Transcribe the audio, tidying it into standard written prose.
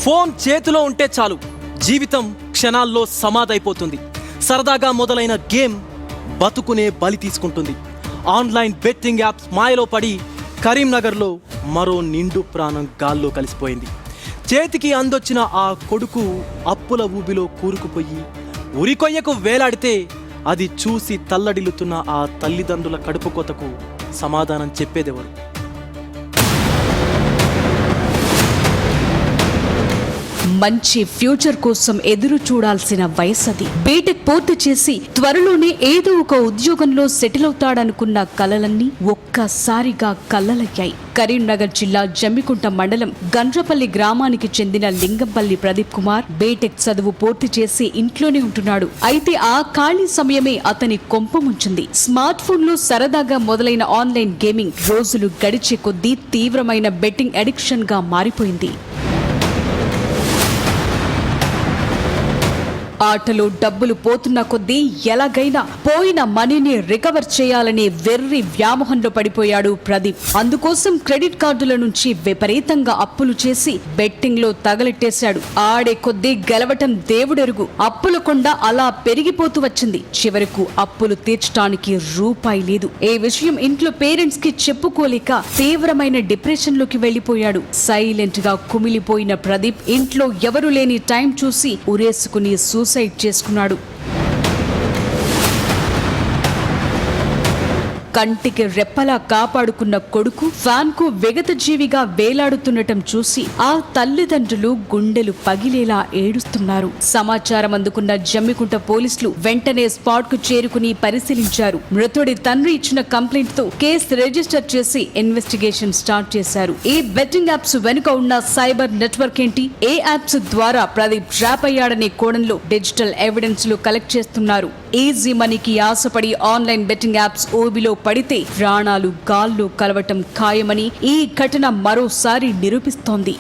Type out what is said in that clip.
Phone చేతిలో ఉంటే చాలు, జీవితం క్షణాల్లో సమాధైపోతుంది. సరదాగా మొదలైన గేమ్ బతుకునే బలి తీసుకుంటుంది. ఆన్లైన్ బెట్టింగ్ యాప్స్ మాయలో పడి కరీంనగర్లో మరో నిండు ప్రాణం గాల్లో కలిసిపోయింది. చేతికి అందొచ్చిన ఆ కొడుకు అప్పుల ఊబిలో కూరుకుపోయి ఉరికొయ్యకు వేలాడితే అది చూసి తల్లడిల్లుతున్న ఆ తల్లిదండ్రుల కడుపు కోతకు సమాధానం చెప్పేదెవరు? మంచి ఫ్యూచర్ కోసం ఎదురు చూడాల్సిన వయసది. బీటెక్ పూర్తి చేసి త్వరలోనే ఏదో ఒక ఉద్యోగంలో సెటిల్ అవుతాడనుకున్న కలలన్నీ ఒక్కసారిగా కల్లలయ్యాయి. కరీంనగర్ జిల్లా జమ్మికుంట మండలం గండ్రపల్లి గ్రామానికి చెందిన లింగంపల్లి ప్రదీప్ కుమార్ బీటెక్ చదువు పూర్తి చేసి ఇంట్లోనే ఉంటున్నాడు. అయితే ఆ ఖాళీ సమయమే అతని కొంపముంచింది. స్మార్ట్ ఫోన్ లో సరదాగా మొదలైన ఆన్లైన్ గేమింగ్ రోజులు గడిచే కొద్దీ తీవ్రమైన బెట్టింగ్ అడిక్షన్ గా మారిపోయింది. ఆటలో డబ్బులు పోతున్న కొద్దీ ఎలాగైనా పోయిన మనీని రికవర్ చేయాలనే వెర్రి వ్యామోహంలో పడిపోయాడు ప్రదీప్. అందుకోసం క్రెడిట్ కార్డుల నుంచి విపరీతంగా అప్పులు చేసి బెట్టింగ్ లో తగలెట్టేశాడు. ఆడే కొద్దీ గెలవటం దేవుడెరుగు. అప్పుల కొండ అలా పెరిగిపోతూ వచ్చింది. చివరకు అప్పులు తీర్చడానికి రూపాయి లేదు. ఈ విషయం ఇంట్లో పేరెంట్స్ కి చెప్పుకోలేక తీవ్రమైన డిప్రెషన్ లోకి వెళ్లిపోయాడు. సైలెంట్ గా కుమిలిపోయిన ప్రదీప్ ఇంట్లో ఎవరు లేని టైం చూసి ఉరేసుకుని సూసైడ్ చేసుకున్నాడు. కంటికి రెప్పలా కాపాడుకున్న కొడుకు ఫ్యాన్ కు విగత జీవిగా వేలాడుతుండటం చూసి ఆ తల్లిదండ్రులు గుండెలు పగిలేలా ఏడుస్తున్నారు. సమాచారం అందుకున్న జమ్మికుంట పోలీసులు వెంటనే స్పాట్ కు చేరుకుని పరిశీలించారు. మృతుడి తండ్రి ఇచ్చిన కంప్లైంట్ తో కేసు రిజిస్టర్ చేసి ఇన్వెస్టిగేషన్ స్టార్ట్ చేశారు. ఈ బెట్టింగ్ యాప్స్ వెనుక ఉన్న సైబర్ నెట్వర్క్ ఏంటి, ఏ యాప్స్ ద్వారా ప్రదీప్ ట్రాప్ అయ్యాడనే కోణంలో డిజిటల్ ఎవిడెన్స్ లు కలెక్ట్ చేస్తున్నారు. ఈజీ మనీకి ఆశపడి ఆన్లైన్ బెట్టింగ్ యాప్స్ ఊబిలో పడితే ప్రాణాలు గాల్లో కలవటం ఖాయమని ఈ ఘటన మరోసారి నిరూపిస్తోంది.